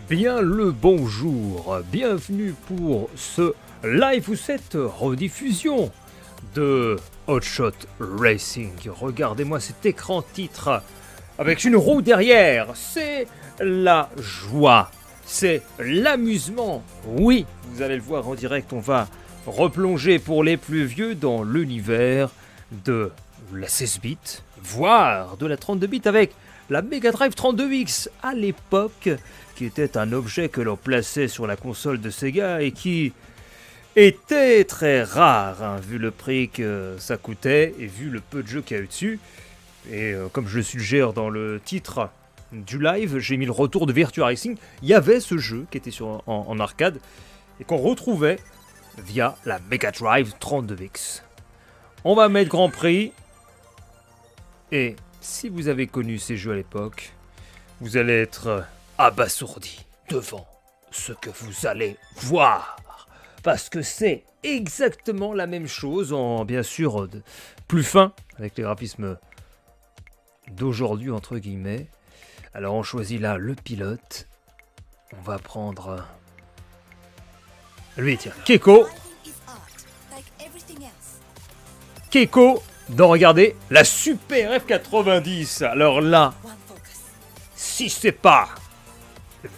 Bien le bonjour, bienvenue pour ce live ou cette rediffusion de Hotshot Racing. Regardez-moi cet écran titre avec une roue derrière, c'est la joie, c'est l'amusement. Oui, vous allez le voir en direct, on va replonger pour les plus vieux dans l'univers de la 16 bits, voire de la 32 bits avec la Mega Drive 32X à l'époque, qui était un objet que l'on plaçait sur la console de Sega et qui était très rare, hein, vu le prix que ça coûtait et vu le peu de jeux qu'il y a eu dessus. Et comme je le suggère dans le titre du live, j'ai mis le retour de Virtua Racing. Il y avait ce jeu qui était en arcade et qu'on retrouvait via la Mega Drive 32X. On va mettre Grand Prix. Et si vous avez connu ces jeux à l'époque, vous allez être abasourdi devant ce que vous allez voir. Parce que c'est exactement la même chose, en bien sûr plus fin, avec les graphismes d'aujourd'hui, entre guillemets. Alors on choisit là le pilote. On va prendre lui, tiens, Keiko. Keiko, dans, regardez, la Super F90. Alors là, si c'est pas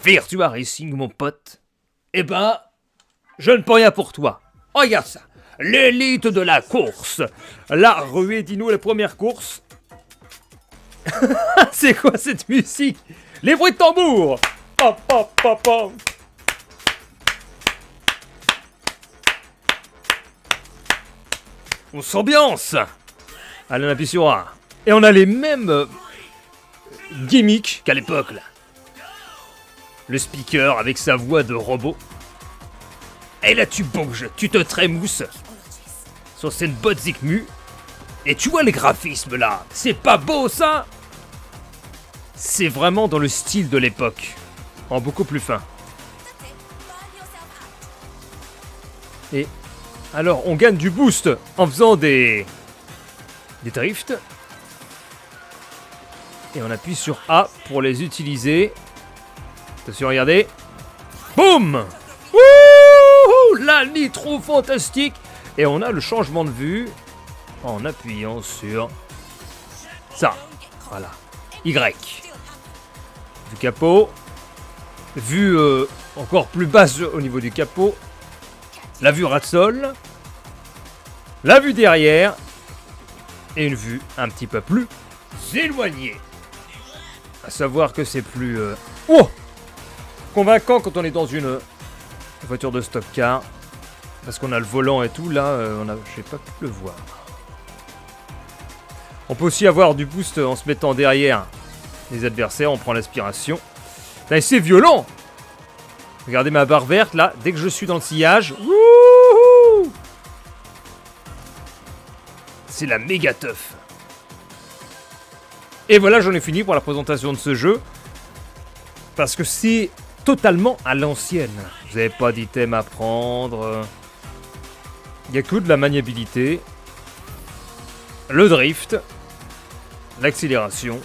Virtua Racing, mon pote, eh ben, je ne peux rien pour toi. Regarde ça, l'élite de la course. La ruée Dino, la première course. C'est quoi cette musique? Les bruits de tambour. Hop, hop, hop, hop. On s'ambiance. Allez, on appuie sur A. Et on a les mêmes gimmicks qu'à l'époque, là. Le speaker avec sa voix de robot. Et là, tu bouges, tu te trémousses sur cette botte Zikmu. Et tu vois les graphismes, là. C'est pas beau, ça? C'est vraiment dans le style de l'époque. En beaucoup plus fin. Et alors, on gagne du boost en faisant des drifts. Et on appuie sur A pour les utiliser. Attention, regardez. Boum! Wouhou! La nitro fantastique! Et on a le changement de vue en appuyant sur ça. Voilà. Y. Du capot. Vue encore plus basse au niveau du capot. La vue ras de sol. La vue derrière. Et une vue un petit peu plus éloignée. À savoir que c'est plus convaincant quand on est dans une voiture de stock car. Parce qu'on a le volant et tout. Là, j'ai pas pu le voir. On peut aussi avoir du boost en se mettant derrière les adversaires. On prend l'aspiration. Et c'est violent. Regardez ma barre verte là. Dès que je suis dans le sillage. Wouhou! C'est la méga teuf. Et voilà, j'en ai fini pour la présentation de ce jeu. Parce que c'est totalement à l'ancienne. Vous n'avez pas d'item à prendre. Il n'y a que de la maniabilité. Le drift. L'accélération.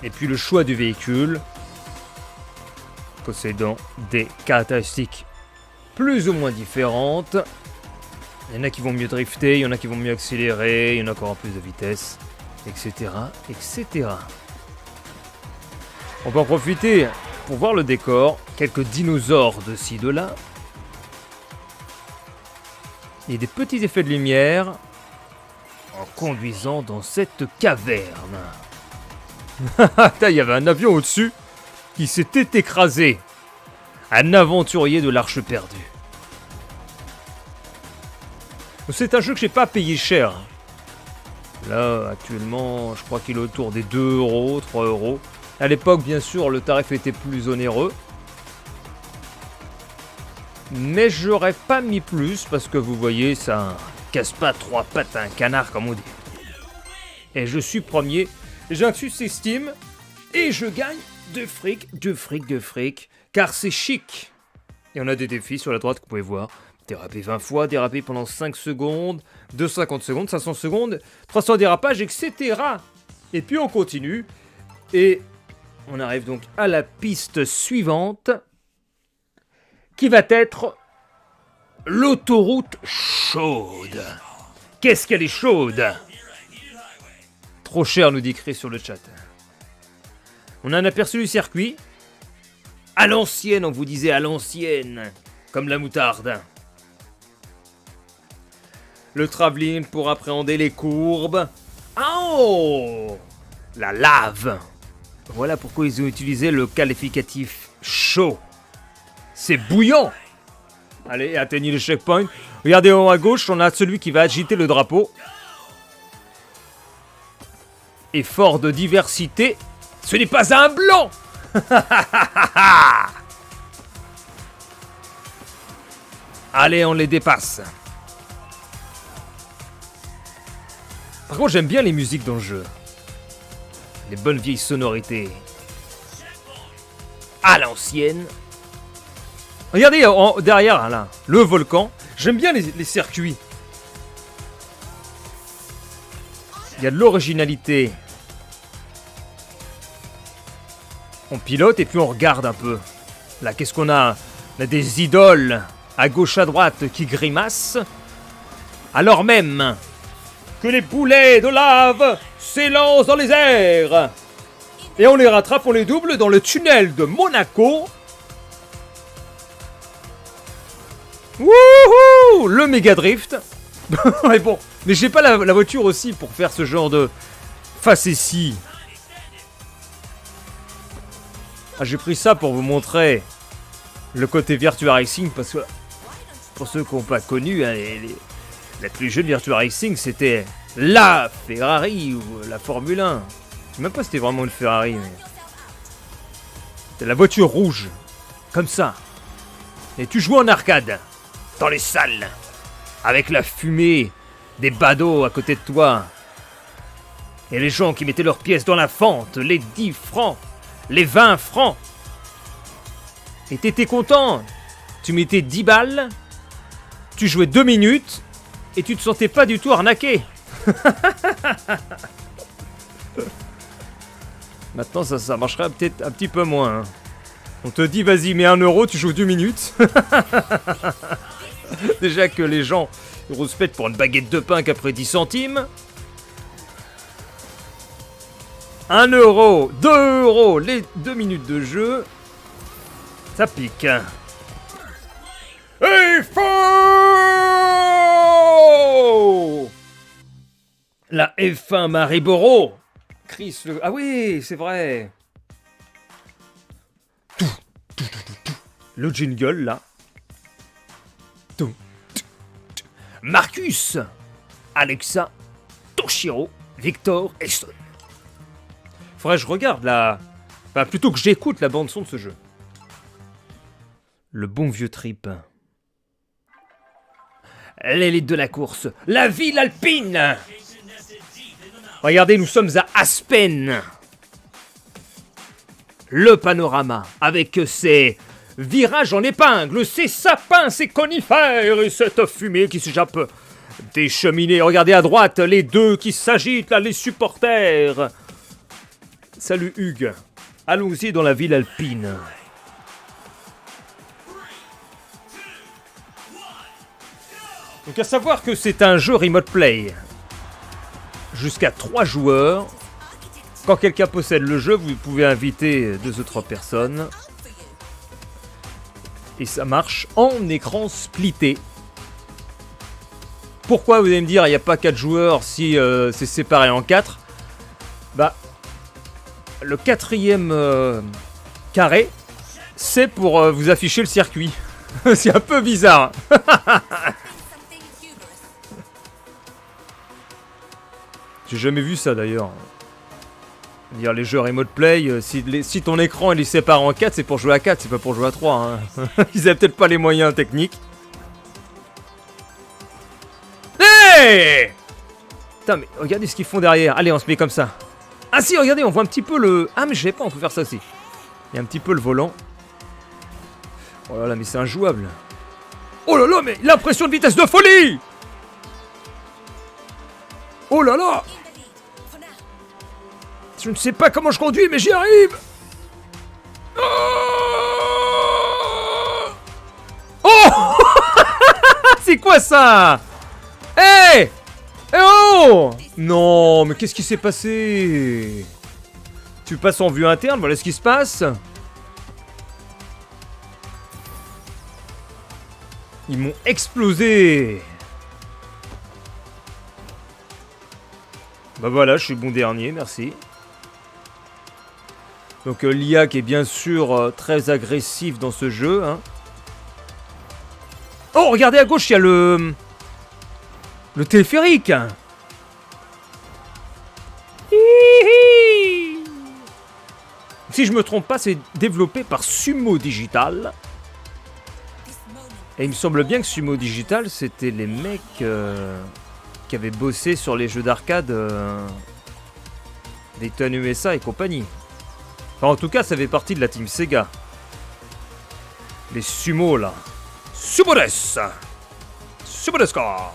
Et puis le choix du véhicule. Possédant des caractéristiques plus ou moins différentes. Il y en a qui vont mieux drifter, il y en a qui vont mieux accélérer, il y en a encore plus de vitesse, etc., etc. On peut en profiter pour voir le décor, quelques dinosaures de ci, de là. Et des petits effets de lumière en conduisant dans cette caverne. Il y avait un avion au-dessus qui s'était écrasé. Un aventurier de l'Arche perdue. C'est un jeu que j'ai pas payé cher. Là, actuellement, je crois qu'il est autour des 2 euros, 3 euros. À l'époque, bien sûr, le tarif était plus onéreux. Mais j'aurais pas mis plus, parce que vous voyez, ça casse pas 3 pattes à un canard, comme on dit. Et je suis premier. J'ai un succès Steam. Et je gagne de fric, car c'est chic. Et on a des défis sur la droite que vous pouvez voir. Déraper 20 fois, déraper pendant 5 secondes, 250 secondes, 500 secondes, 300 dérapages, etc. Et puis on continue. Et On arrive donc à la piste suivante, qui va être l'autoroute chaude. Qu'est-ce qu'elle est chaude? Trop cher, nous dit Chris sur le chat. On a un aperçu du circuit. À l'ancienne, on vous disait à l'ancienne, comme la moutarde. Le travelling pour appréhender les courbes. Oh! La lave. Voilà pourquoi ils ont utilisé le qualificatif chaud. C'est bouillant. Allez, atteignez le checkpoint. Regardez en haut à gauche, on a celui qui va agiter le drapeau. Et fort de diversité, ce n'est pas un blanc. Allez, on les dépasse. Par contre, j'aime bien les musiques dans le jeu. Les bonnes vieilles sonorités. À l'ancienne. Regardez derrière, là, le volcan. J'aime bien les circuits. Il y a de l'originalité. On pilote et puis on regarde un peu. Là, qu'est-ce qu'on a? On a des idoles à gauche à droite qui grimacent. Alors même que les boulets de lave s'élancent dans les airs. Et on les rattrape, on les double dans le tunnel de Monaco. Wouhou! Le méga drift. Mais bon, mais j'ai pas la voiture aussi pour faire ce genre de facétie. Ah, j'ai pris ça pour vous montrer le côté Virtua Racing parce que pour ceux qui n'ont pas connu, hein, les plus jeunes Virtua Racing, c'était la Ferrari ou la Formule 1. Je sais même pas si c'était vraiment une Ferrari, mais c'était la voiture rouge, comme ça. Et tu jouais en arcade, dans les salles, avec la fumée des badauds à côté de toi. Et les gens qui mettaient leurs pièces dans la fente, les 10 francs, les 20 francs. Et t'étais content. Tu mettais 10 balles, tu jouais 2 minutes, et tu te sentais pas du tout arnaqué. Maintenant, ça marcherait peut-être un petit peu moins. Hein. On te dit, vas-y, mets 1 euro, tu joues 2 minutes. Déjà que les gens ils rouspètent pour une baguette de pain qu'après 10 centimes. 1 euro, 2 euros, les 2 minutes de jeu. Ça pique. Et faux! La F1 Mariboro. Chris le... Ah oui, c'est vrai. Le jingle, là. Marcus, Alexa, Toshiro, Victor et Son. Faudrait que je regarde la... Enfin, plutôt que j'écoute la bande-son de ce jeu. Le bon vieux trip. L'élite de la course. La ville alpine. Regardez, nous sommes à Aspen. Le panorama, avec ses virages en épingle, ses sapins, ses conifères et cette fumée qui s'échappe des cheminées. Regardez à droite, les deux qui s'agitent, là, les supporters. Salut Hugues. Allons-y dans la ville alpine. Donc à savoir que c'est un jeu remote play. Jusqu'à 3 joueurs. Quand quelqu'un possède le jeu, vous pouvez inviter 2 ou 3 personnes. Et ça marche en écran splitté. Pourquoi, vous allez me dire, il n'y a pas 4 joueurs si c'est séparé en 4? Bah, le 4e carré, c'est pour vous afficher le circuit. C'est un peu bizarre. J'ai jamais vu ça d'ailleurs. Dire les jeux remote play, si ton écran il est séparé en 4, c'est pour jouer à 4, c'est pas pour jouer à 3. Hein. Ils avaient peut-être pas les moyens techniques. Hey! Putain, mais regardez ce qu'ils font derrière. Allez, on se met comme ça. Ah si, regardez, on voit un petit peu le... Ah, mais je sais pas, on peut faire ça aussi. Il y a un petit peu le volant. Oh là là, mais c'est injouable. Oh là là, mais l'impression de vitesse de folie! Oh là là! Je ne sais pas comment je conduis, mais j'y arrive! quoi ça? Hé! Eh oh! Non, mais qu'est-ce qui s'est passé? Tu passes en vue interne, voilà ce qui se passe. Ils m'ont explosé. Bah voilà, je suis bon dernier, merci. Donc l'IA qui est bien sûr très agressif dans ce jeu. Hein. Oh, regardez à gauche, il y a le téléphérique. Hihi. Si je me trompe pas, c'est développé par Sumo Digital. Et il me semble bien que Sumo Digital, c'était les mecs qui avaient bossé sur les jeux d'arcade Dayton USA et compagnie. Enfin, en tout cas, ça fait partie de la team Sega. Les sumo là. Sumodes! Sumodeska!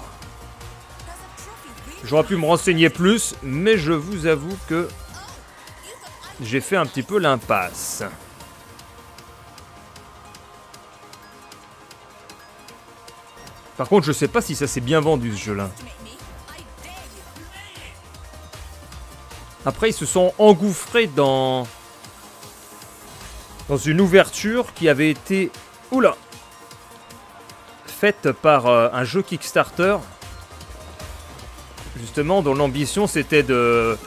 J'aurais pu me renseigner plus, mais je vous avoue que j'ai fait un petit peu l'impasse. Par contre, je sais pas si ça s'est bien vendu ce jeu-là. Après, ils se sont engouffrés dans une ouverture qui avait été... Oula! Faite par un jeu Kickstarter. Justement, dont l'ambition c'était de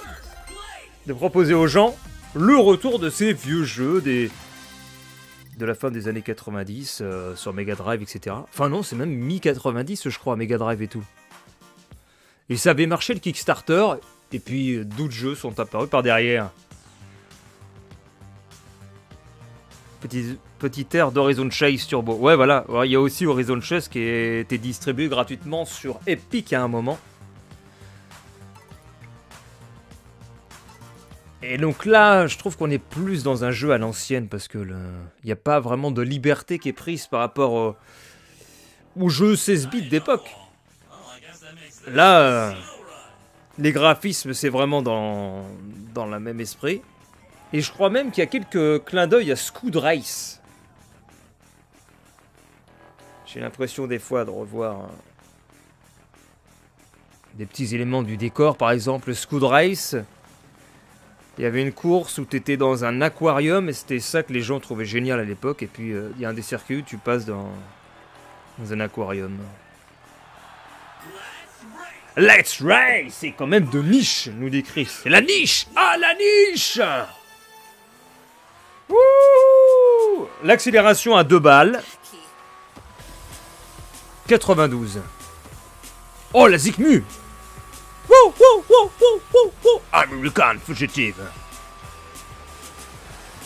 proposer aux gens le retour de ces vieux jeux de la fin des années 90 sur Mega Drive, etc. Enfin non, c'est même mi-90 je crois, Mega Drive et tout. Et ça avait marché le Kickstarter, et puis d'autres jeux sont apparus par derrière. Petit air d'Horizon Chase Turbo. Ouais voilà, il y a aussi Horizon Chase qui a été distribué gratuitement sur Epic à un moment. Et donc là, je trouve qu'on est plus dans un jeu à l'ancienne parce que il n'y a pas vraiment de liberté qui est prise par rapport au jeu 16 bits d'époque. Là, les graphismes, c'est vraiment dans le même esprit. Et je crois même qu'il y a quelques clins d'œil à Scud Race. J'ai l'impression des fois de revoir des petits éléments du décor. Par exemple, Scud Race. Il y avait une course où tu étais dans un aquarium et c'était ça que les gens trouvaient génial à l'époque. Et puis il y a un des circuits où tu passes dans un aquarium. Let's Race! C'est quand même de niche, nous dit Chris. C'est la niche! Ah, la niche! Ouh! L'accélération à 2 balles. 92. Oh, la Zikmu! Wouh, wouh, wouh, wouh, wouh, wouh. American Fugitive.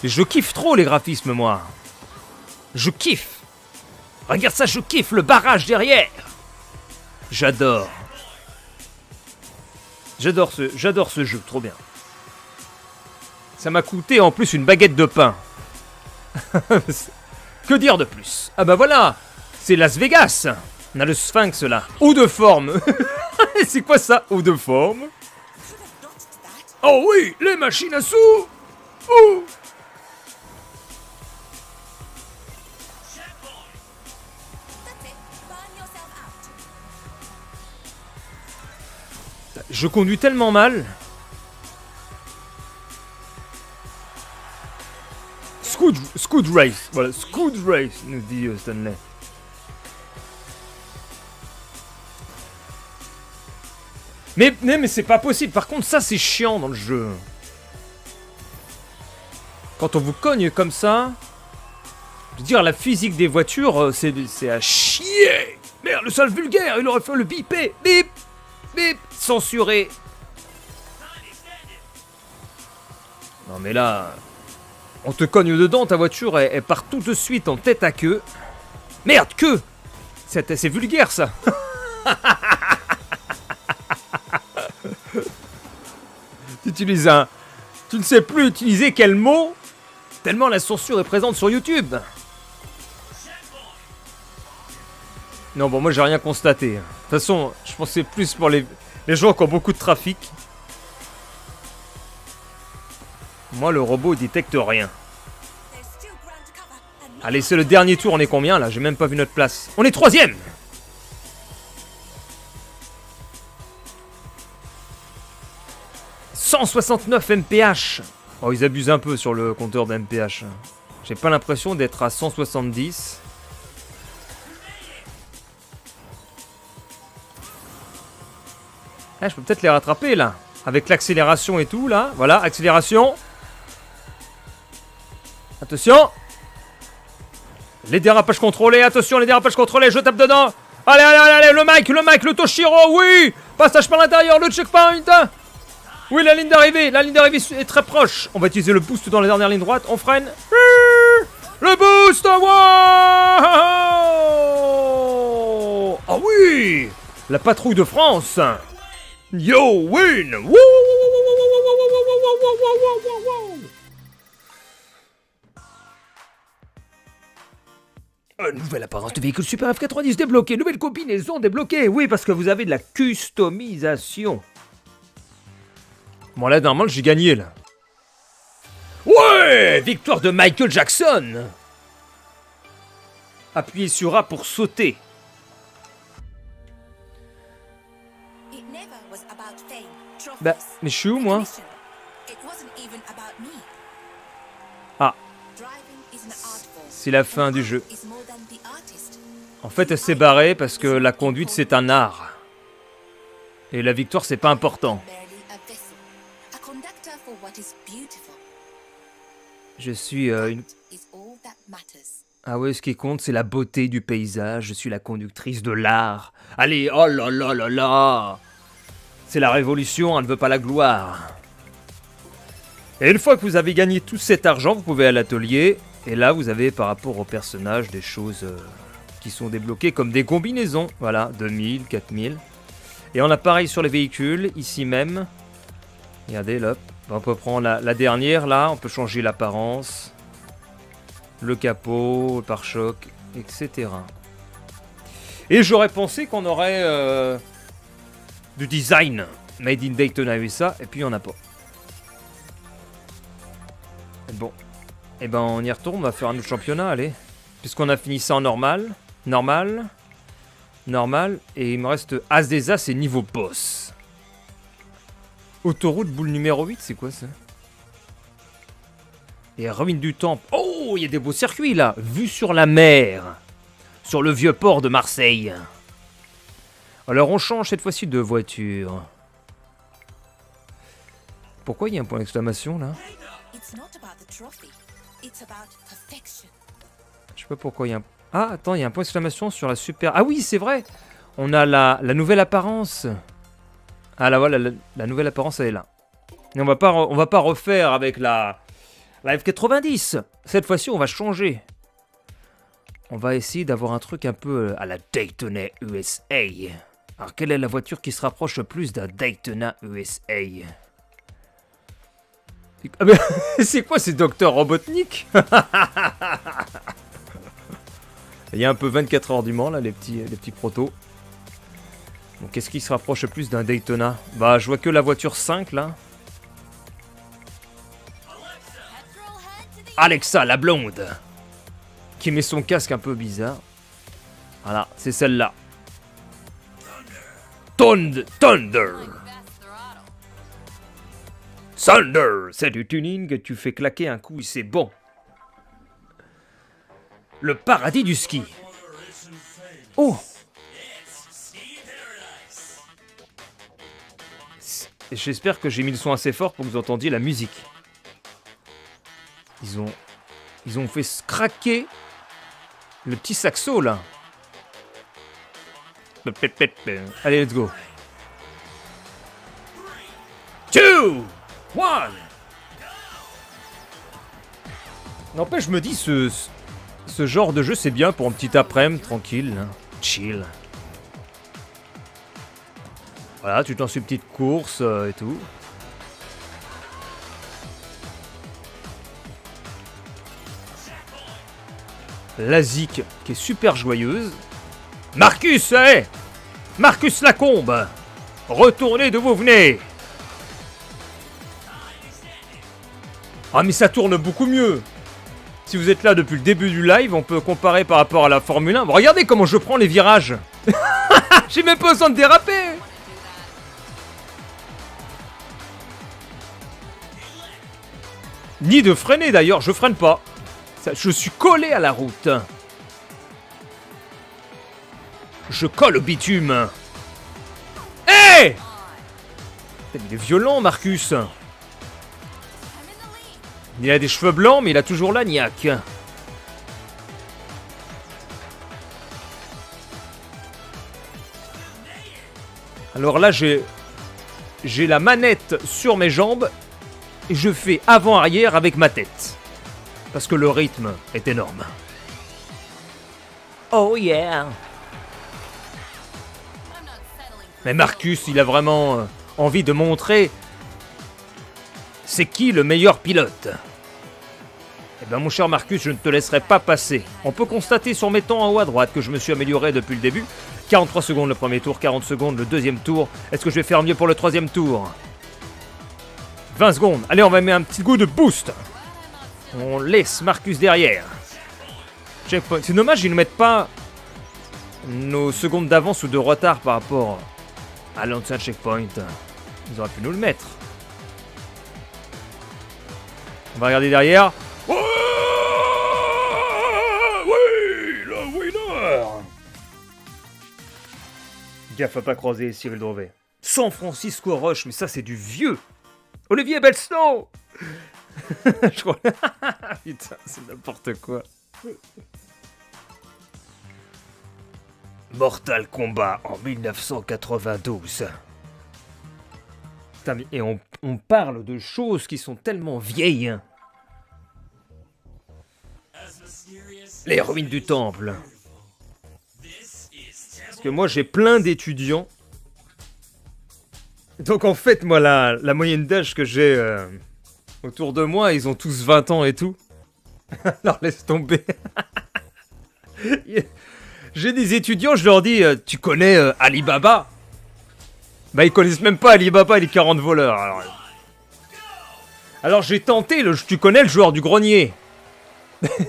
Je kiffe trop les graphismes, moi. Je kiffe. Regarde ça, je kiffe le barrage derrière. J'adore. J'adore ce jeu, trop bien. Ça m'a coûté en plus une baguette de pain. Que dire de plus? Ah bah voilà, c'est Las Vegas. On a le Sphinx là. Eau de forme. C'est quoi ça, eau de forme? Oh oui, les machines à sous. Ouh. Je conduis tellement mal. Scud Race. Voilà, Scud Race, nous dit Stanley. Mais c'est pas possible. Par contre, ça, c'est chiant dans le jeu. Quand on vous cogne comme ça... Je veux dire, la physique des voitures, c'est à chier. Merde, le sale vulgaire, il aurait fait le bipé. Bip. Bip. Censuré. Non mais là... On te cogne dedans, ta voiture, elle part tout de suite en tête à queue. Merde, queue. C'est vulgaire, ça. Tu ne sais plus utiliser quel mot, tellement la censure est présente sur YouTube. Non, bon, moi j'ai rien constaté. De toute façon, je pensais plus pour les gens qui ont beaucoup de trafic. Moi, le robot détecte rien. Allez, c'est le dernier tour, on est combien là? J'ai même pas vu notre place. On est 3ème. 169 mph. Oh, ils abusent un peu sur le compteur de mph. J'ai pas l'impression d'être à 170. Ah, je peux peut-être les rattraper là. Avec l'accélération et tout là. Voilà, accélération. Attention. Les dérapages contrôlés, attention, les dérapages contrôlés, je tape dedans. Allez, allez, allez, le Mike, le Toshiro, oui. Passage par l'intérieur, le checkpoint. Oui, la ligne d'arrivée est très proche. On va utiliser le boost dans la dernière ligne droite, on freine. Le boost, wow. Ah oui. La patrouille de France. Yo, win. Woo. Nouvelle apparence de véhicule Super F90 débloquée. Nouvelle combinaison débloquée. Oui, parce que vous avez de la customisation. Bon, là, normalement, j'ai gagné, là. Ouais. Victoire de Michael Jackson. Appuyez sur A pour sauter. Bah, mais je suis où, moi? Ah. C'est la fin du jeu. En fait, elle s'est barrée parce que la conduite, c'est un art. Et la victoire, c'est pas important. Je suis une... Ah ouais, ce qui compte, c'est la beauté du paysage. Je suis la conductrice de l'art. Allez, oh là là là là. C'est la révolution, elle ne veut pas la gloire. Et une fois que vous avez gagné tout cet argent, vous pouvez aller à l'atelier. Et là, vous avez par rapport aux personnages des choses qui sont débloquées comme des combinaisons. Voilà, 2000, 4000. Et on a pareil sur les véhicules, ici même. Regardez, là, on peut prendre la dernière, là. On peut changer l'apparence. Le capot, le pare-choc, etc. Et j'aurais pensé qu'on aurait du design made in Daytona USA. Et puis, il n'y en a pas. Bon. Et ben on y retourne, on va faire un autre championnat, allez. Puisqu'on a fini ça en normal. Normal. Normal. Et il me reste As des As et niveau boss. Autoroute boule numéro 8, c'est quoi ça? Et ruine du temple. Oh, il y a des beaux circuits là. Vue sur la mer. Sur le vieux port de Marseille. Alors on change cette fois-ci de voiture. Pourquoi il y a un point d'exclamation là? Je sais pas pourquoi il y a un... Ah, attends, il y a un point d'exclamation sur la super... Ah oui, c'est vrai. On a la nouvelle apparence. Ah là, voilà, la nouvelle apparence, elle est là. Et on va pas refaire avec la F90. Cette fois-ci, on va changer. On va essayer d'avoir un truc un peu à la Daytona USA. Alors, quelle est la voiture qui se rapproche le plus d'un Daytona USA? Ah ben, c'est quoi ces docteurs Robotnik? Il y a un peu 24 heures du Mans là, les petits protos. Donc qu'est-ce qui se rapproche le plus d'un Daytona? Bah je vois que la voiture 5 là. Alexa la blonde. Qui met son casque un peu bizarre. Voilà, c'est celle-là. Thunder. Thunder, c'est du tuning que tu fais claquer un coup et c'est bon. Le paradis du ski. Oh. J'espère que j'ai mis le son assez fort pour que vous entendiez la musique. Ils ont fait craquer le petit saxo là. Allez, let's go. 2, 1. N'empêche, je me dis, ce genre de jeu, c'est bien pour un petit après-midi, tranquille, hein. Chill. Voilà, tu te lances une petite course et tout. La Zik, qui est super joyeuse. Marcus, hey Marcus Lacombe, retournez d'où vous venez. Ah mais ça tourne beaucoup mieux. Si vous êtes là depuis le début du live, on peut comparer par rapport à la Formule 1. Bon, regardez comment je prends les virages. J'ai même pas besoin de déraper. Ni de freiner d'ailleurs, je freine pas. Je suis collé à la route. Je colle au bitume. Hé hey, il est violent, Marcus. Il a des cheveux blancs, mais il a toujours la niaque. Alors là, j'ai la manette sur mes jambes et je fais avant-arrière avec ma tête. Parce que le rythme est énorme. Oh yeah! Mais Marcus, il a vraiment envie de montrer c'est qui le meilleur pilote. Eh ben mon cher Marcus, je ne te laisserai pas passer. On peut constater sur mes temps en haut à droite que je me suis amélioré depuis le début. 43 secondes le premier tour, 40 secondes le deuxième tour. Est-ce que je vais faire mieux pour le troisième tour? 20 secondes. Allez, on va mettre un petit coup de boost. On laisse Marcus derrière. Checkpoint. C'est dommage, ils ne mettent pas nos secondes d'avance ou de retard par rapport à l'ancien checkpoint. Ils auraient pu nous le mettre. On va regarder derrière. Oh oui, le winner. Gaffe à pas croiser Cyril Drevet. San Francisco Rush, mais ça c'est du vieux. Olivier Belston. Je crois... Putain, c'est n'importe quoi. Mortal Kombat en 1992. Putain, et on parle de choses qui sont tellement vieilles. Les ruines du temple. Parce que moi j'ai plein d'étudiants. Donc en fait moi la moyenne d'âge que j'ai autour de moi, ils ont tous 20 ans et tout. Alors laisse tomber. J'ai des étudiants, je leur dis tu connais Alibaba? Bah ils connaissent même pas Alibaba et les 40 voleurs. Alors j'ai tenté tu connais le joueur du grenier?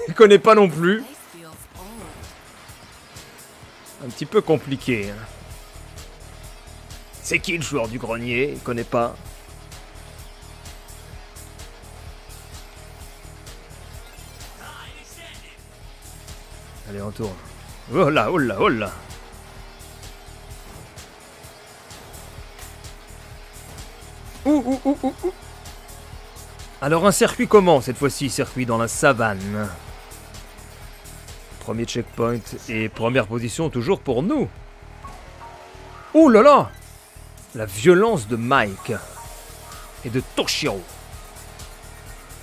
Il connaît pas non plus. Un petit peu compliqué. Hein. C'est qui le joueur du grenier? Il connaît pas. Allez, on tourne. Oh là, oh là, oh là. Ouh. Alors un circuit comment cette fois-ci? Circuit dans la savane. Premier checkpoint et première position toujours pour nous. Oh là là! La violence de Mike et de Toshiro.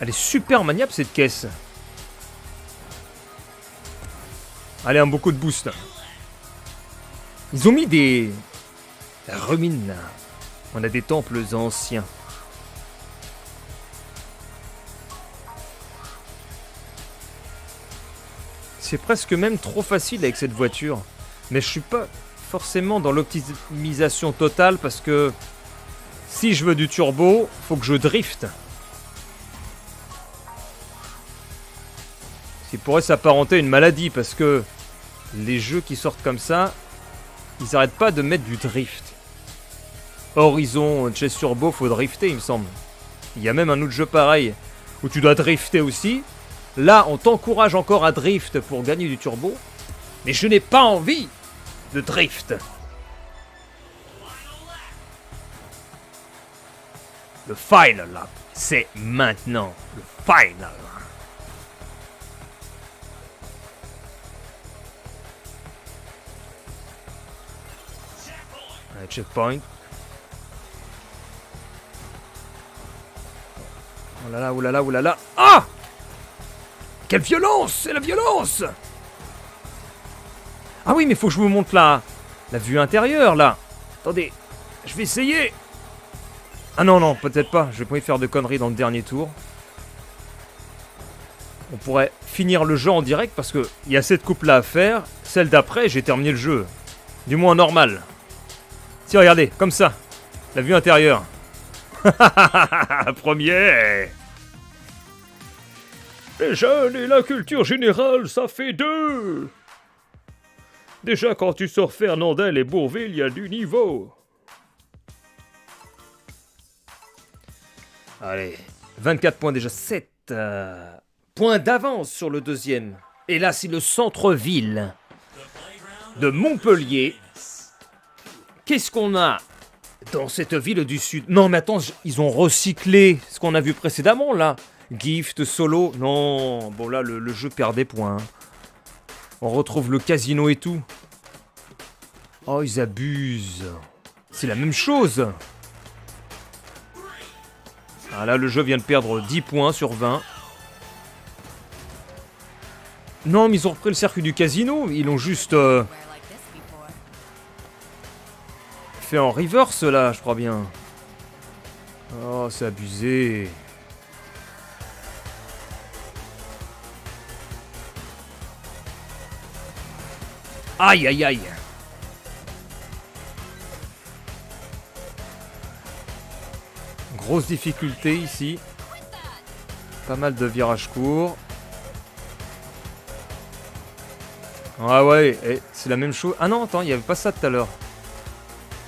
Elle est super maniable cette caisse. Allez, un beaucoup de boost. Ils ont mis des ruines. On a des temples anciens. C'est presque même trop facile avec cette voiture. Mais je suis pas forcément dans l'optimisation totale parce que si je veux du turbo, faut que je drift. Ce qui pourrait s'apparenter à une maladie parce que les jeux qui sortent comme ça, ils arrêtent pas de mettre du drift. Horizon, Chess Turbo, faut drifter il me semble. Il y a même un autre jeu pareil où tu dois drifter aussi. Là, on t'encourage encore à drift pour gagner du turbo. Mais je n'ai pas envie de drift. Le final lap, c'est maintenant. Le final. Un checkpoint. Oh là là, oh là là, oh là là. Ah! Quelle violence! C'est la violence! Ah oui, mais faut que je vous montre la vue intérieure, là. Attendez, je vais essayer. Ah non, peut-être pas. Je vais pas y faire de conneries dans le dernier tour. On pourrait finir le jeu en direct parce que il y a cette coupe-là à faire. Celle d'après, j'ai terminé le jeu. Du moins normal. Si, regardez, comme ça. La vue intérieure. Premier! Les jeunes et la culture générale, ça fait deux. Déjà, quand tu sors Fernandel et Bourville, il y a du niveau. Allez, 24 points déjà, 7 points d'avance sur le deuxième. Et là, c'est le centre-ville de Montpellier. Qu'est-ce qu'on a dans cette ville du sud? Non, mais attends, ils ont recyclé ce qu'on a vu précédemment, là. Gift, solo. Non, bon, là, le jeu perd des points. Hein. On retrouve le casino et tout. Oh, ils abusent. C'est la même chose. Ah, là, le jeu vient de perdre 10 points sur 20. Non, mais ils ont repris le circuit du casino. Ils l'ont juste... fait en reverse, là, je crois bien. Oh, c'est abusé. Aïe, aïe, aïe. Grosse difficulté ici. Pas mal de virages courts. Ah ouais, c'est la même chose. Ah non, attends, il n'y avait pas ça tout à l'heure.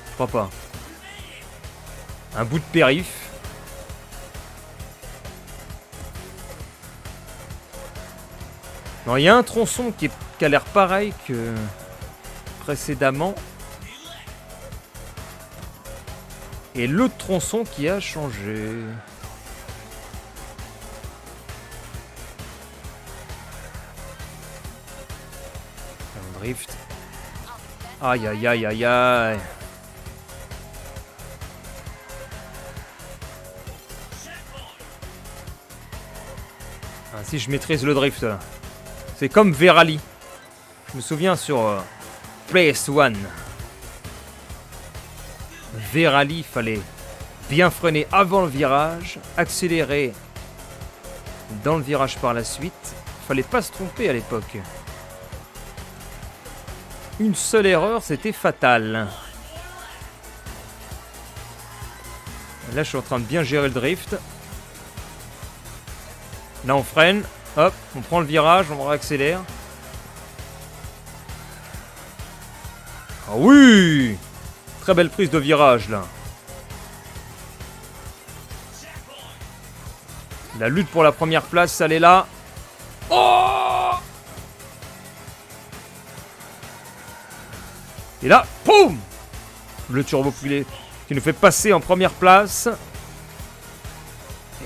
Je crois pas. Un bout de périph. Non, il y a un tronçon qui a l'air pareil que précédemment. Et l'autre tronçon qui a changé. On drift. Aïe aïe aïe aïe aïe. Ah, si je maîtrise le drift là. C'est comme V-Rally. Je me souviens sur PS1. V-Rally, fallait bien freiner avant le virage, accélérer dans le virage par la suite. Fallait pas se tromper à l'époque. Une seule erreur, c'était fatal. Là, je suis en train de bien gérer le drift. Là, on freine. Hop, on prend le virage, on réaccélère. Ah oui! Très belle prise de virage, là. La lutte pour la première place, elle est là. Oh! Et là, boum! Le turbo poulet qui nous fait passer en première place.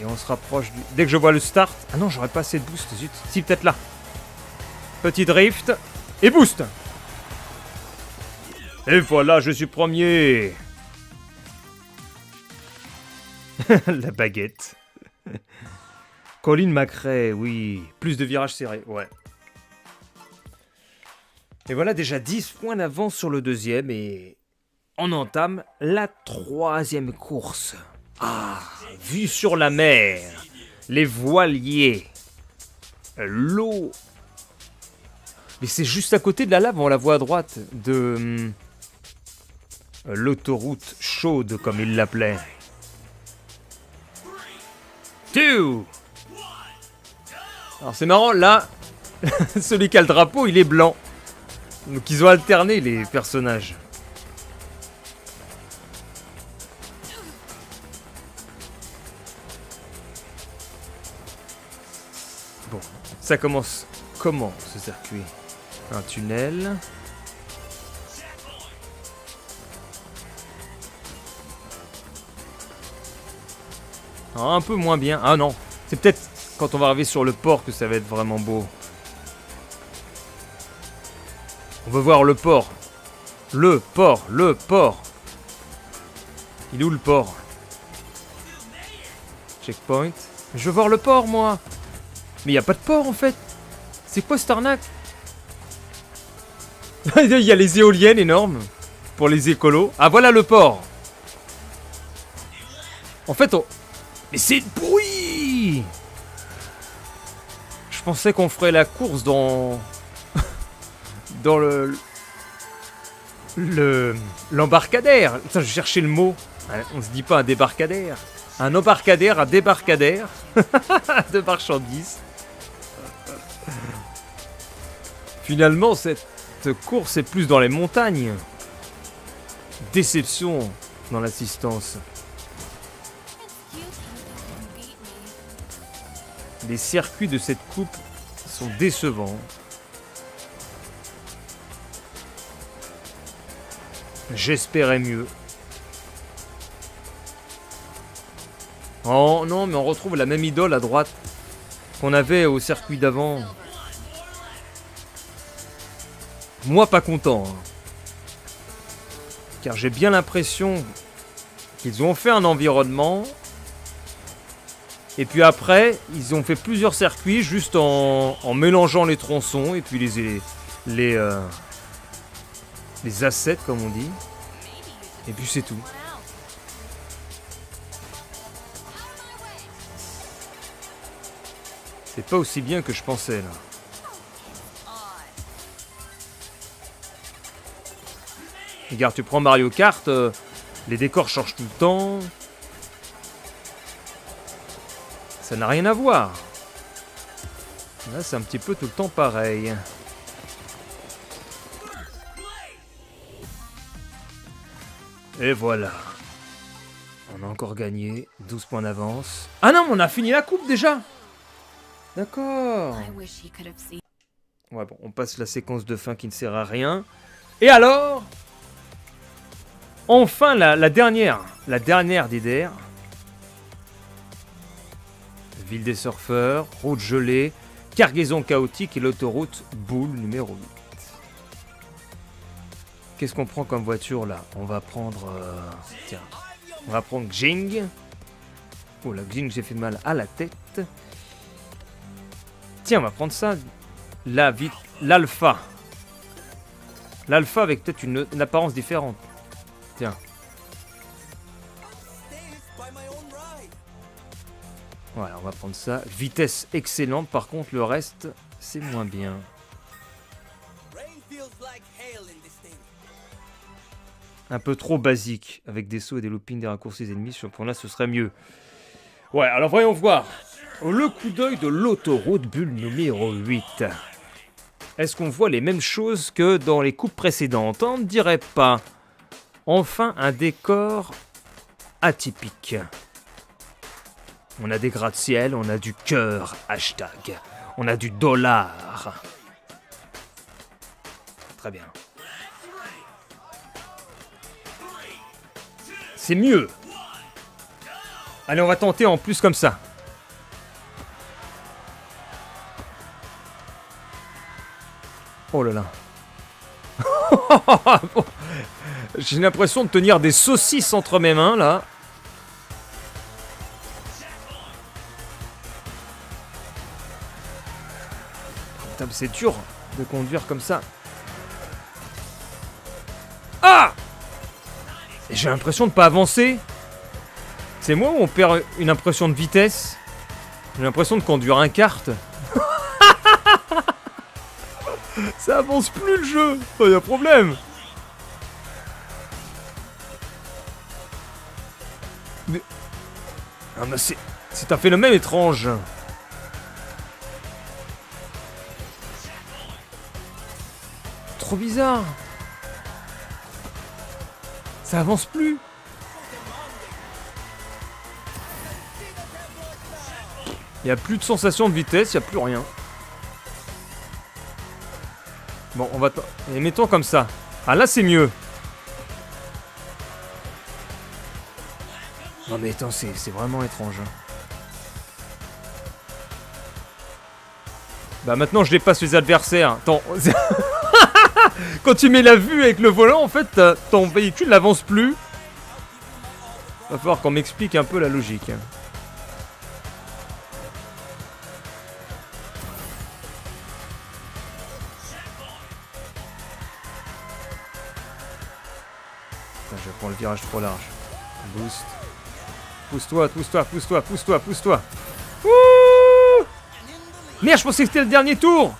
Et on se rapproche du... Dès que je vois le start... Ah non, j'aurais pas assez de boost, zut. Si, peut-être là. Petit drift. Et boost! Et voilà, je suis premier. La baguette. Colin McRae, oui. Plus de virages serrés, ouais. Et voilà, déjà 10 points d'avance sur le deuxième. Et on entame la troisième course. Ah, vue sur la mer. Les voiliers. L'eau. Mais c'est juste à côté de la lave, on la voit à droite. De... l'autoroute chaude, comme il l'appelait. 2. Alors c'est marrant, là, celui qui a le drapeau, il est blanc. Donc ils ont alterné les personnages. Bon, ça commence comment ce circuit? Un tunnel. Un peu moins bien. Ah non, c'est peut-être quand on va arriver sur le port que ça va être vraiment beau. On veut voir le port. Le port, le port. Il est où le port? Checkpoint. Je veux voir le port, moi. Mais il n'y a pas de port, en fait. C'est quoi cette arnaque? Il y a les éoliennes énormes. Pour les écolos. Ah, voilà le port. En fait, on... Mais c'est de bruit! Je pensais qu'on ferait la course dans... dans l'embarcadère. Putain, je cherchais le mot. On se dit pas un débarcadère. Un embarcadère, un débarcadère. De marchandises. Finalement, cette course est plus dans les montagnes. Déception dans l'assistance. Les circuits de cette coupe sont décevants. J'espérais mieux. Oh non, mais on retrouve la même idole à droite qu'on avait au circuit d'avant. Moi, pas content. Hein. Car j'ai bien l'impression qu'ils ont fait un environnement. Et puis après, ils ont fait plusieurs circuits juste en mélangeant les tronçons et puis les assets, comme on dit. Et puis c'est tout. C'est pas aussi bien que je pensais, là. Regarde, tu prends Mario Kart, les décors changent tout le temps. Ça n'a rien à voir. Là, c'est un petit peu tout le temps pareil. Et voilà. On a encore gagné. 12 points d'avance. Ah non, mais on a fini la coupe déjà. D'accord. Ouais, bon, on passe la séquence de fin qui ne sert à rien. Et alors, enfin, la dernière d'Eder. Ville des surfeurs, route gelée, cargaison chaotique et l'autoroute boule numéro 8. Qu'est-ce qu'on prend comme voiture là? On va prendre... tiens, on va prendre Jing. Oh la Jing, j'ai fait mal à la tête. Tiens, on va prendre ça. L'Alpha. L'Alpha avec peut-être une apparence différente. Tiens. Voilà, on va prendre ça. Vitesse excellente, par contre, le reste, c'est moins bien. Un peu trop basique, avec des sauts et des loopings, des raccourcis ennemis. Pour là, ce serait mieux. Ouais, alors voyons voir. Le coup d'œil de l'autoroute bulle numéro 8. Est-ce qu'on voit les mêmes choses que dans les coupes précédentes? On ne dirait pas. Enfin, un décor atypique. On a des gratte-ciel, on a du cœur, hashtag. On a du dollar. Très bien. C'est mieux. Allez, on va tenter en plus comme ça. Oh là là. J'ai l'impression de tenir des saucisses entre mes mains, là. Putain, c'est dur de conduire comme ça. Ah! J'ai l'impression de pas avancer. C'est moi ou on perd une impression de vitesse? J'ai l'impression de conduire un kart. Ça avance plus le jeu. Oh, y a problème. Mais... Ah, mais c'est un phénomène étrange. Trop bizarre. Ça avance plus. Il n'y a plus de sensation de vitesse, il n'y a plus rien. Bon, on va... Et mettons comme ça. Ah, là, c'est mieux. Non, mais attends, c'est vraiment étrange. Hein. Bah, maintenant, je dépasse les adversaires. Attends. Quand tu mets la vue avec le volant, en fait, ton véhicule n'avance plus. Va falloir qu'on m'explique un peu la logique. Je prends le virage trop large. Boost. Pousse-toi, pousse-toi, pousse-toi, pousse-toi, pousse-toi. Ouh! Merde, je pensais que c'était le dernier tour.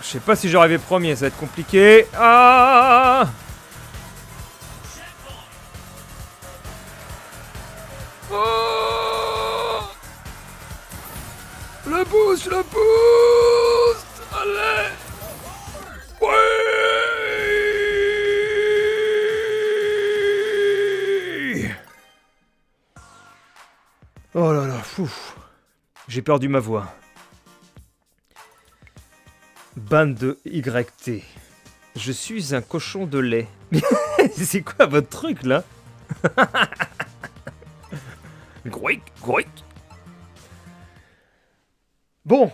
Je sais pas si j'arrive premier, ça va être compliqué. Ah! Oh! Le pousse, le pousse. Allez. Oui. Oh là là, fou. J'ai perdu ma voix. Bande de YT. Je suis un cochon de lait. C'est quoi votre truc là? Groik, groik. Bon.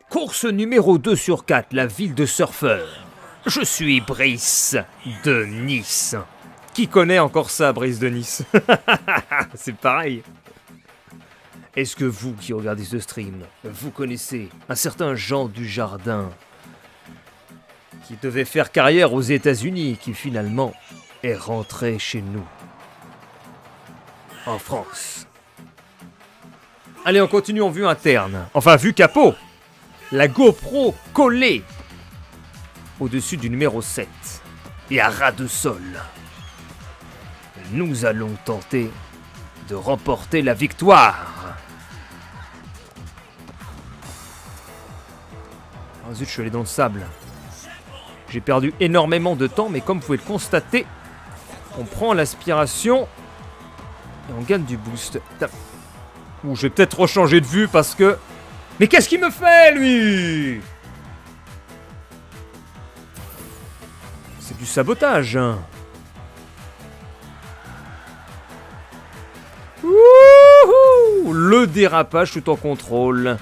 Course numéro 2 sur 4, la ville de surfeurs. Je suis Brice de Nice. Qui connaît encore ça, Brice de Nice? C'est pareil. Est-ce que vous qui regardez ce stream, vous connaissez un certain Jean Dujardin qui devait faire carrière aux États-Unis, qui finalement est rentré chez nous, en France? Allez, on continue en vue interne. Enfin, vue capot. La GoPro collée au-dessus du numéro 7 et à ras de sol. Nous allons tenter de remporter la victoire. Oh zut, je suis allé dans le sable. J'ai perdu énormément de temps, mais comme vous pouvez le constater, on prend l'aspiration et on gagne du boost. Ouh, je vais peut-être rechanger de vue parce que... Mais qu'est-ce qu'il me fait, lui? C'est du sabotage. Wouhou! Le dérapage tout en contrôle.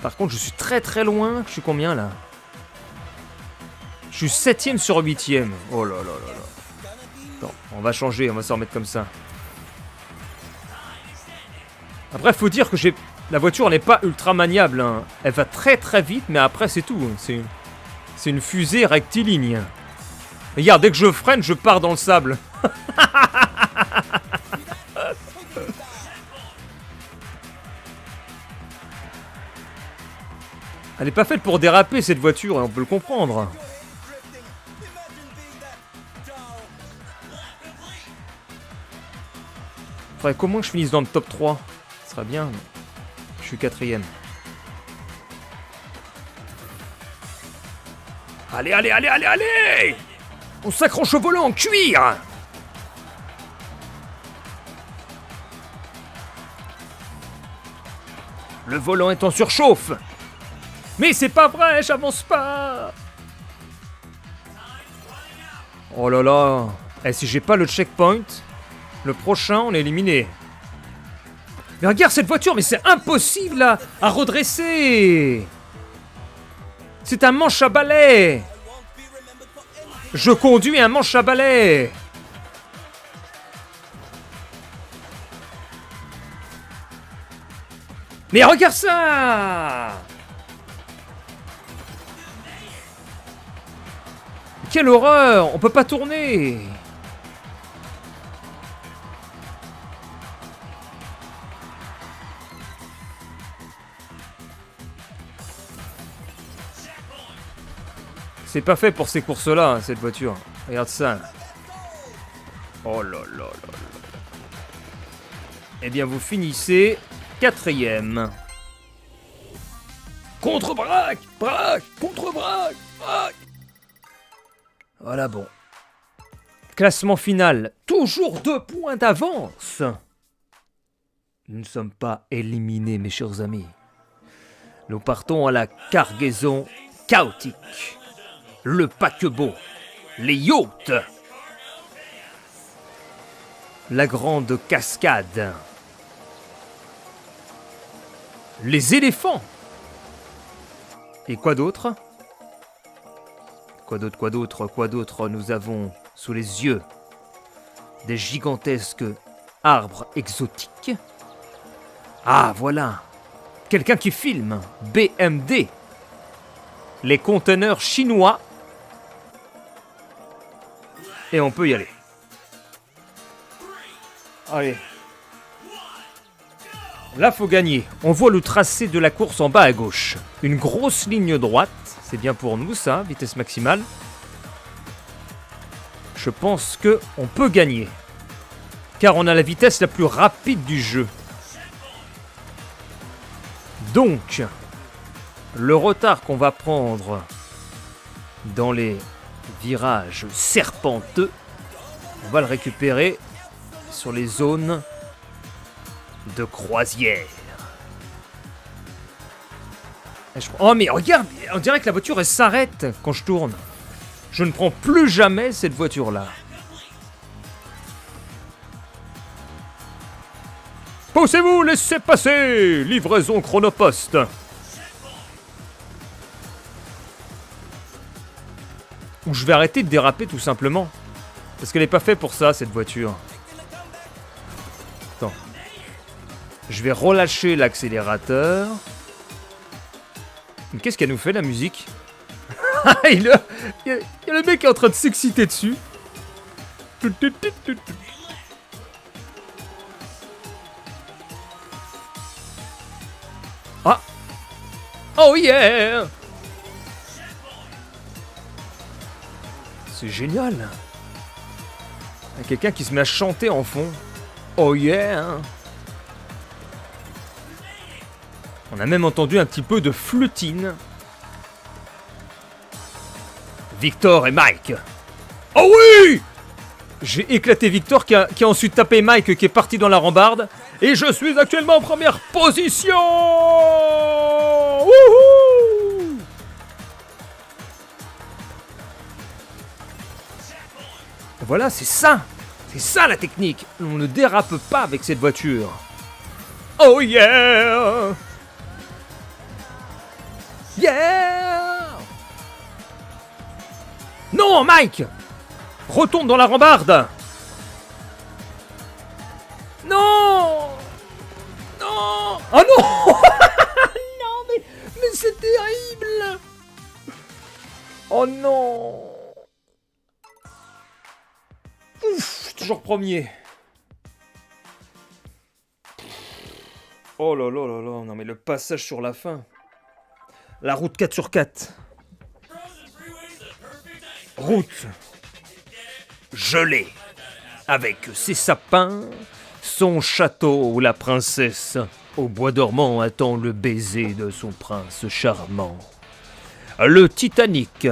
Par contre, je suis très très loin. Je suis combien, là? Je suis 7ème sur 8ème. Oh là là là là. Attends, on va changer, on va se remettre comme ça. Après, faut dire que la voiture n'est pas ultra maniable. Hein. Elle va très très vite, mais après, c'est tout. C'est une fusée rectiligne. Regarde, dès que je freine, je pars dans le sable. Elle n'est pas faite pour déraper, cette voiture, et on peut le comprendre. Faudrait qu'au moins je finisse dans le top 3. Ce serait bien. Je suis 4ème. Allez, allez, allez, allez, allez! On s'accroche au volant en cuir! Le volant est en surchauffe! Mais c'est pas vrai, j'avance pas! Oh là là! Eh, si j'ai pas le checkpoint, le prochain, on est éliminé. Mais regarde cette voiture, mais c'est impossible là, à redresser! C'est un manche à balai! Je conduis un manche à balai! Mais regarde ça! Quelle horreur! On peut pas tourner! C'est pas fait pour ces courses-là, cette voiture. Regarde ça. Oh là là là là. Eh bien, vous finissez 4ème. Contre-braque! Braque! Contre-braque! Braque! Voilà, bon. Classement final. Toujours 2 points d'avance. Nous ne sommes pas éliminés, mes chers amis. Nous partons à la cargaison chaotique. Le paquebot, les yachts, la grande cascade, les éléphants. Et quoi d'autre? Quoi d'autre nous avons sous les yeux? Des gigantesques arbres exotiques. Ah, voilà. Quelqu'un qui filme. BMD. Les conteneurs chinois. Et on peut y aller. Allez. Là, faut gagner. On voit le tracé de la course en bas à gauche. Une grosse ligne droite. C'est bien pour nous, ça. Vitesse maximale. Je pense que on peut gagner. car on a la vitesse la plus rapide du jeu. Donc, le retard qu'on va prendre dans les virages serpenteux, on va le récupérer sur les zones de croisière. Oh mais regarde, on dirait que la voiture elle s'arrête quand je tourne. Je ne prends plus jamais cette voiture-là. Poussez-vous, laissez passer! Livraison chronopost. Ou je vais arrêter de déraper tout simplement. Parce qu'elle n'est pas faite pour ça, cette voiture. Attends. Je vais relâcher l'accélérateur. Mais qu'est-ce qu'elle nous fait, la musique? il y a le mec qui est en train de s'exciter dessus. Ah! Oh yeah! C'est génial! Il y a quelqu'un qui se met à chanter en fond. Oh yeah! On a même entendu un petit peu de flutine. Victor et Mike. Oh oui! J'ai éclaté Victor qui a ensuite tapé Mike qui est parti dans la rambarde. Et je suis actuellement en première position! Wouhou! Voilà, c'est ça! C'est ça la technique! On ne dérape pas avec cette voiture. Oh yeah! Yeah! Non, Mike! Retourne dans la rambarde! Non! Non! Oh non! Non, mais c'est terrible! Oh non! Ouf, je suis toujours premier. Oh là là là là, non mais le passage sur la fin. La route 4x4. Route gelée. Avec ses sapins, son château où la princesse au bois dormant attend le baiser de son prince charmant. Le Titanic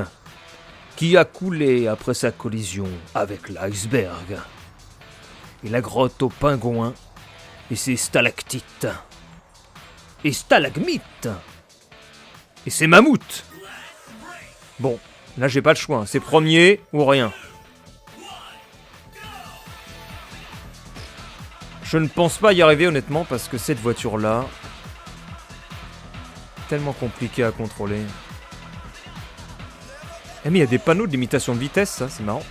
qui a coulé après sa collision avec l'iceberg. Et la grotte aux pingouins et ses stalactites. Et stalagmites. Et ses mammouths. Bon, là j'ai pas le choix, c'est premier ou rien. Je ne pense pas y arriver honnêtement parce que cette voiture-là, tellement compliquée à contrôler. Eh mais il y a des panneaux de limitation de vitesse, ça, c'est marrant.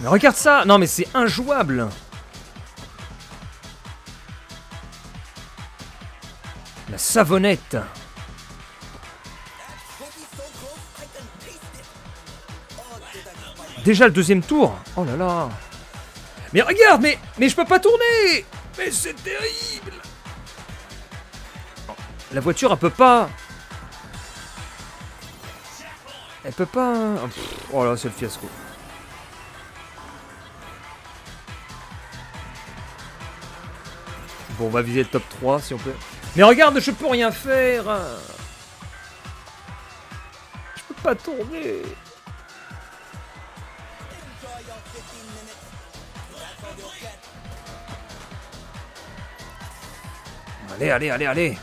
Mais regarde ça! Non mais c'est injouable! La savonnette! Déjà le deuxième tour? Oh là là! Mais regarde, mais je peux pas tourner! Mais c'est terrible! La voiture, elle peut pas... Elle peut pas... Oh là, c'est le fiasco. Bon, on va viser le top 3 si on peut. Mais regarde, je peux rien faire! Je peux pas tourner! Allez, allez, allez, allez!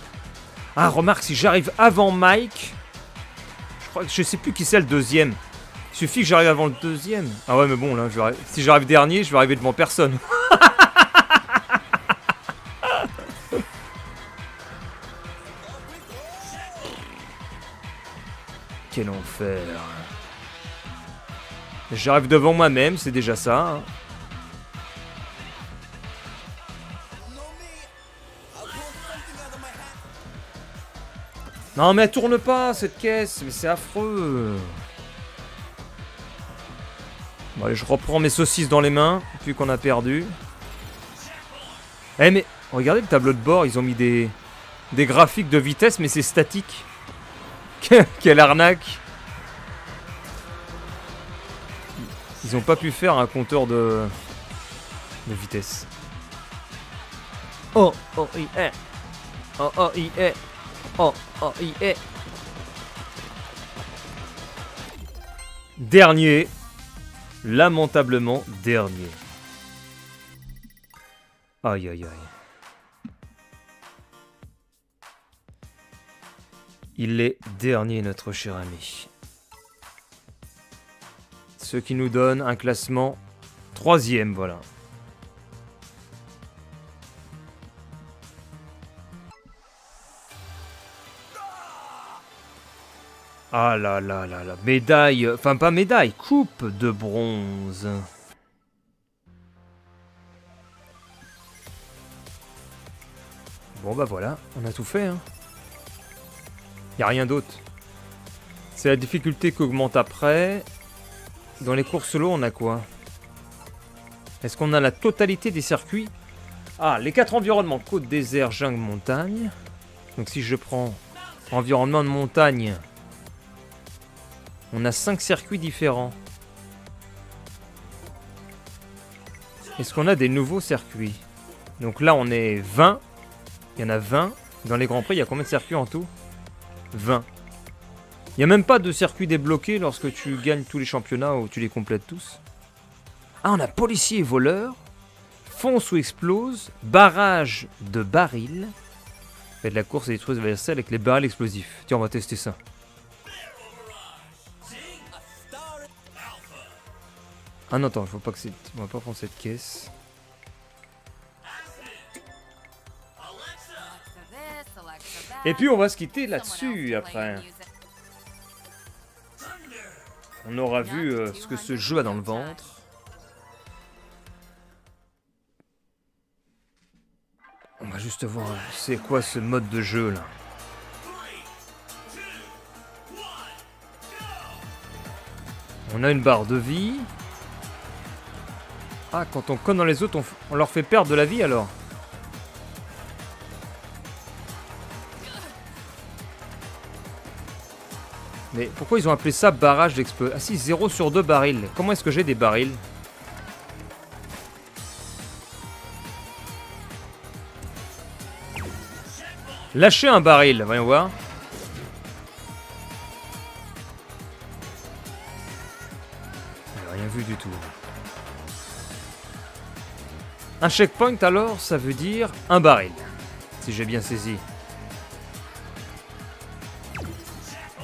Ah, remarque, si j'arrive avant Mike... Je sais plus qui c'est le deuxième. Il suffit que j'arrive avant le deuxième. Ah ouais, mais bon, là, si j'arrive dernier, je vais arriver devant personne. Quel enfer. J'arrive devant moi-même, c'est déjà ça. Hein. Non mais elle tourne pas cette caisse, mais c'est affreux. Bon allez, je reprends mes saucisses dans les mains, vu qu'on a perdu. Eh mais, regardez le tableau de bord, ils ont mis des des graphiques de vitesse, mais c'est statique. Quelle arnaque. Ils ont pas pu faire un compteur de vitesse. Oh, oh, il est. Oh, oh, il est. Oh, oh, il est. Dernier. Lamentablement dernier. Aïe, aïe, aïe. Il est dernier, notre cher ami. Ce qui nous donne un classement 3e, voilà. Ah là là là là, médaille, enfin pas médaille, coupe de bronze. Bon bah voilà, on a tout fait, hein. Y a rien d'autre. C'est la difficulté qui augmente après. Dans les courses solo, on a quoi? Est-ce qu'on a la totalité des circuits? Ah, les 4 environnements, côte, désert, jungle, montagne. Donc si je prends environnement de montagne, on a 5 circuits différents. Est-ce qu'on a des nouveaux circuits? Donc là, on est 20. Il y en a 20. Dans les Grands Prix, il y a combien de circuits en tout? 20. Il n'y a même pas de circuit débloqué lorsque tu gagnes tous les championnats ou tu les complètes tous. Ah, on a policier et voleur. Fonce ou explose. Barrage de barils. Faites la course et détruisez l'adversaire avec les barils explosifs. Tiens, on va tester ça. Ah non, attends, faut pas que c'est... On va pas prendre cette caisse. Et puis on va se quitter là-dessus après. On aura vu ce que ce jeu a dans le ventre. On va juste voir c'est quoi ce mode de jeu là. On a une barre de vie. Ah, quand on conne dans les autres, on leur fait perdre de la vie alors. Mais pourquoi ils ont appelé ça barrage d'explosion? Ah si, 0 sur 2 barils. Comment est-ce que j'ai des barils? Lâchez un baril, voyons voir. Rien vu du tout. Un checkpoint alors, ça veut dire un baril. Si j'ai bien saisi.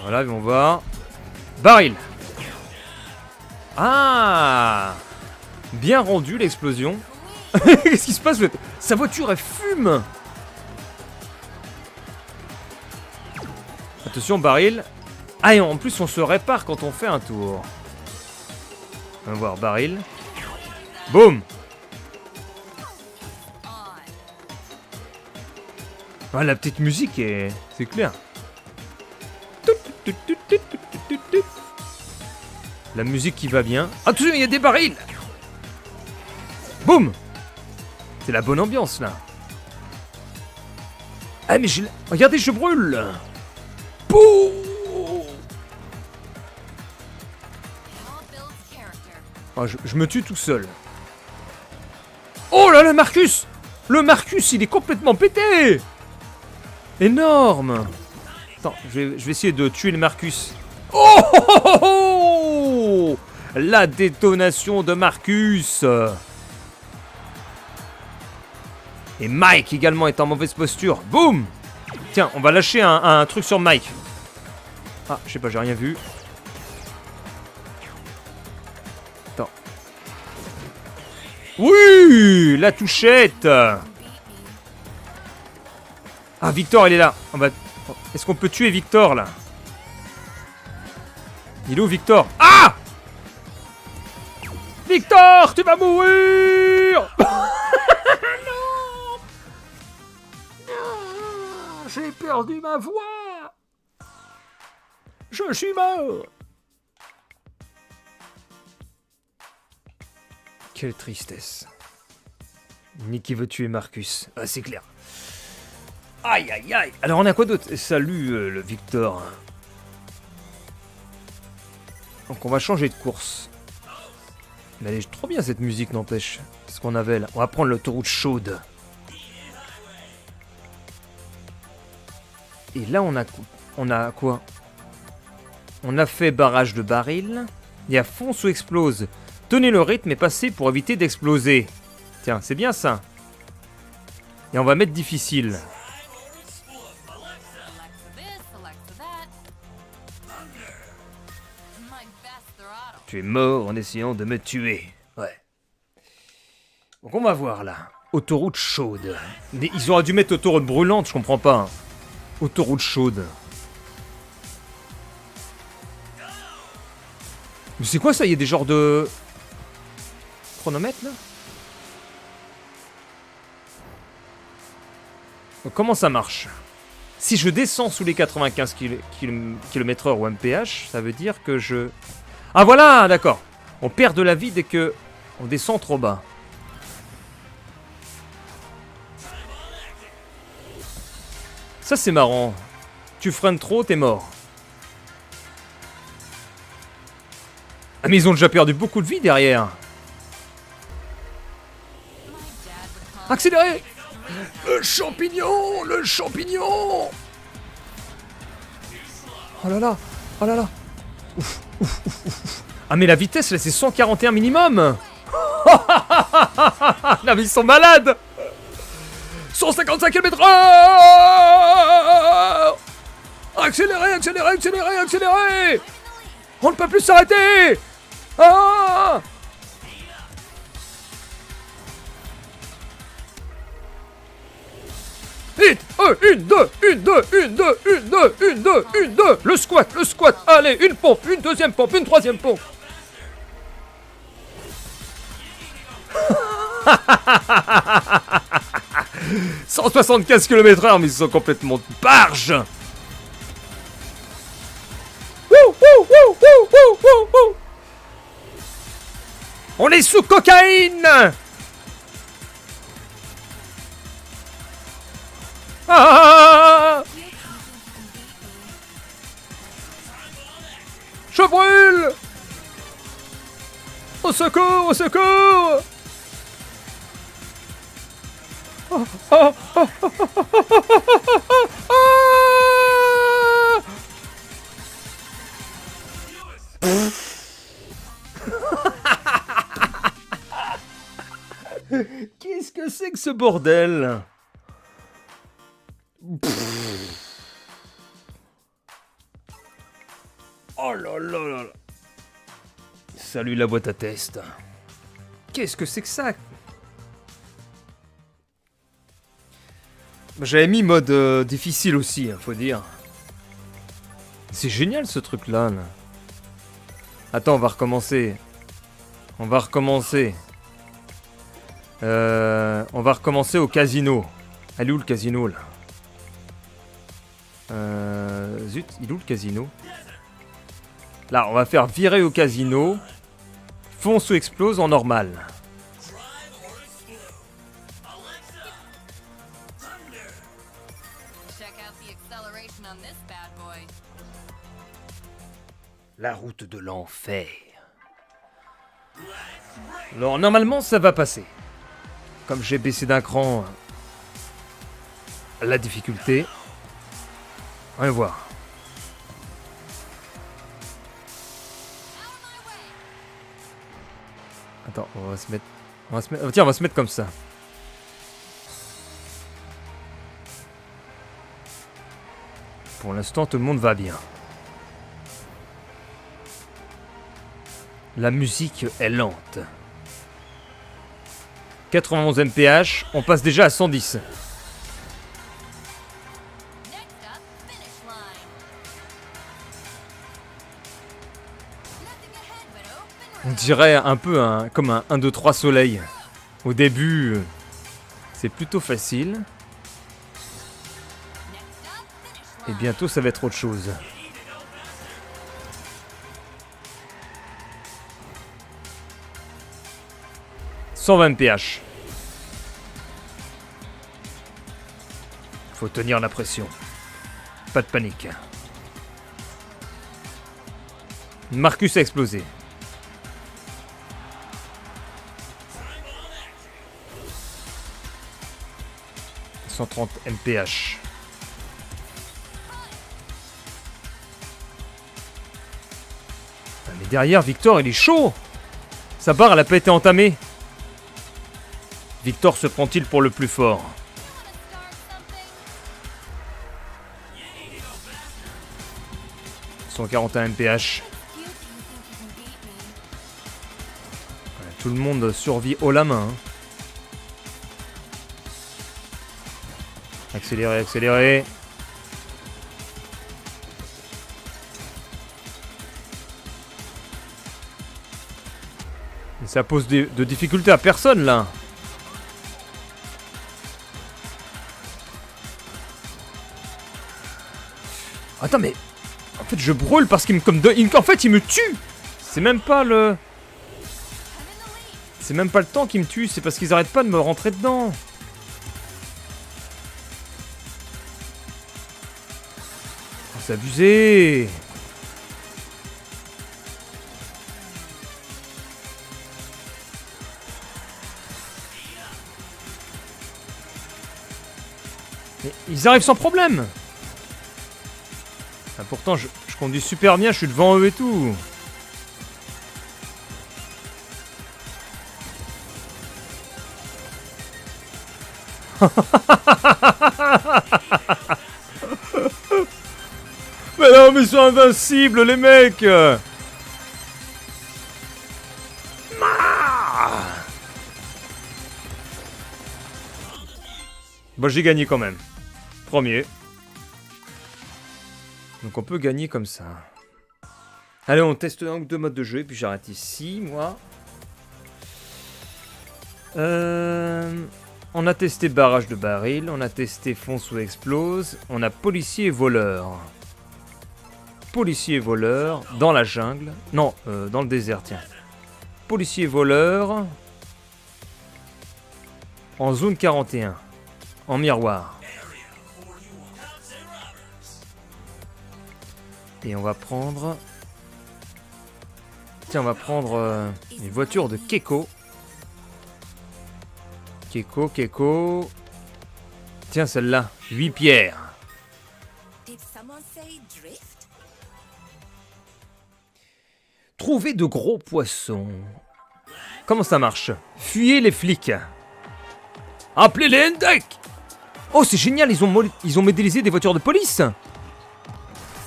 Voilà, on va... Baril. Ah, bien rendu l'explosion. Qu'est-ce qui se passe? Sa voiture, elle fume. Attention, baril. Ah, et en plus, on se répare quand on fait un tour. On va voir, baril. Boum. Ah, la petite musique, c'est clair. La musique qui va bien. Attention, il y a des barils. Boum. C'est la bonne ambiance, là. Ah, mais regardez, je brûle. Boum. Oh, je me tue tout seul. Oh là là, Marcus. Le Marcus, il est complètement pété. Énorme. Attends, je vais essayer de tuer le Marcus. Oh, oh, oh, oh. La détonation de Marcus. Et Mike également est en mauvaise posture. Boum. Tiens, on va lâcher un truc sur Mike. Ah, je sais pas, j'ai rien vu. Attends. Oui, la touchette. Ah, Victor, il est là. Est-ce qu'on peut tuer Victor, là? Il est où, Victor? Ah! Victor, tu vas mourir! Non! Non! J'ai perdu ma voix! Je suis mort! Quelle tristesse. Nicky veut tuer Marcus. Ah, c'est clair. Aïe, aïe, aïe. Alors, on a quoi d'autre? Salut, le Victor. Donc, on va changer de course. Mais elle est trop bien, cette musique, n'empêche. Ce qu'on avait là. On va prendre l'autoroute chaude. Et là, on a quoi? On a fait barrage de baril. Il y a fonce ou explose. Tenez le rythme et passez pour éviter d'exploser. Tiens, c'est bien ça. Et on va mettre difficile. Tu es mort en essayant de me tuer. Ouais. Donc on va voir là. Autoroute chaude. Mais ils auraient dû mettre autoroute brûlante, je comprends pas. Autoroute chaude. Mais c'est quoi ça? Il y a des genres de... chronomètre là? Donc, comment ça marche? Si je descends sous les 95 km/h ou mph, ça veut dire que je... Ah voilà, d'accord. On perd de la vie dès que on descend trop bas. Ça c'est marrant. Tu freines trop, t'es mort. Ah mais ils ont déjà perdu beaucoup de vie derrière. Accélérez! Le champignon! Le champignon! Oh là là! Oh là là! Ouf, ouf, ouf, ouf. Ah mais la vitesse là c'est 141 minimum! Non mais ils sont malades! 155 km/h! Accélérez, accélérez, accélérez, accélérez! On ne peut plus s'arrêter! Ah! Vite! 1, 2, 1, 2, 1, 2, 1, 2, 1, 2, 1, 2! Le squat, le squat! Allez, une pompe, une deuxième pompe, une troisième pompe! 175 km/h, mais ils sont complètement barges! On est sous cocaïne! Ah! Je brûle! Au secours, au secours! Ah, ah, ah, ah, ah, Qu'est-ce que c'est que ce bordel? Oh là là là là. Salut la boîte à test. Qu'est-ce que c'est que ça? J'avais mis mode difficile aussi, faut dire. C'est génial ce truc-là. Là. Attends, on va recommencer. On va recommencer. On va recommencer au casino. Elle est où le casino là? Zut, il est où le casino? Là, on va faire virer au casino. Fonce ou explose en normal. La route de l'enfer. Alors, normalement, ça va passer. Comme j'ai baissé d'un cran la difficulté. On va voir. Attends, on va se mettre... Tiens, on va se mettre comme ça. Pour l'instant, tout le monde va bien. La musique est lente. 91 mph, on passe déjà à 110. On dirait un peu comme un 1, 2, 3 soleil. Au début, c'est plutôt facile. Et bientôt, ça va être autre chose. « 120 mph. Faut tenir la pression. Pas de panique. Marcus a explosé. 130 mph. Ah, mais derrière, Victor, il est chaud. Sa barre, elle a pas été entamée. Victor se prend-il pour le plus fort? 141 mph. Tout le monde survit haut la main. Accélérer, accélérer. Mais ça pose de difficultés à personne là. Attends mais... En fait je brûle parce qu'il me... En fait il me tue. C'est même pas le... C'est même pas le temps qui me tue, c'est parce qu'ils arrêtent pas de me rentrer dedans. Oh, c'est abusé. Mais ils arrivent sans problème. Ah, pourtant je conduis super bien, je suis devant eux et tout. Mais non, mais ils sont invincibles, les mecs. Bon, j'ai gagné quand même. Premier. Donc on peut gagner comme ça. Allez, on teste un ou deux modes de jeu, et puis j'arrête ici, moi. On a testé barrage de baril, on a testé fonce ou explose, on a policier et voleur. Policier et voleur, dans la jungle. Non, dans le désert, tiens. Policier et voleur. En zone 41. En miroir. Et on va prendre... Tiens, on va prendre une voiture de Keiko. Keiko. Tiens, celle-là. 8 pierres. Trouver de gros poissons. Comment ça marche? Fuyez les flics. Appelez les Hendek. Oh, c'est génial, ils ont modélisé des voitures de police.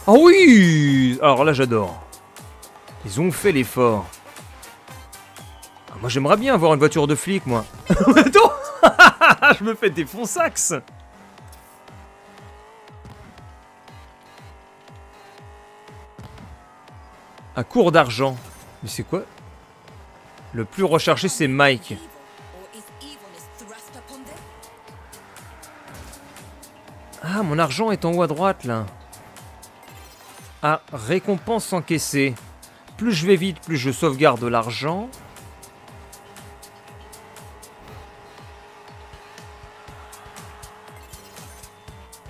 Ah oui. Alors là, j'adore. Ils ont fait l'effort. Ah, moi, j'aimerais bien avoir une voiture de flic, moi. Attends. Je me fais des fonsax. À court d'argent. Mais c'est quoi? Le plus recherché, c'est Mike. Ah, mon argent est en haut à droite, là. Ah, récompense encaissée. Plus je vais vite, plus je sauvegarde l'argent.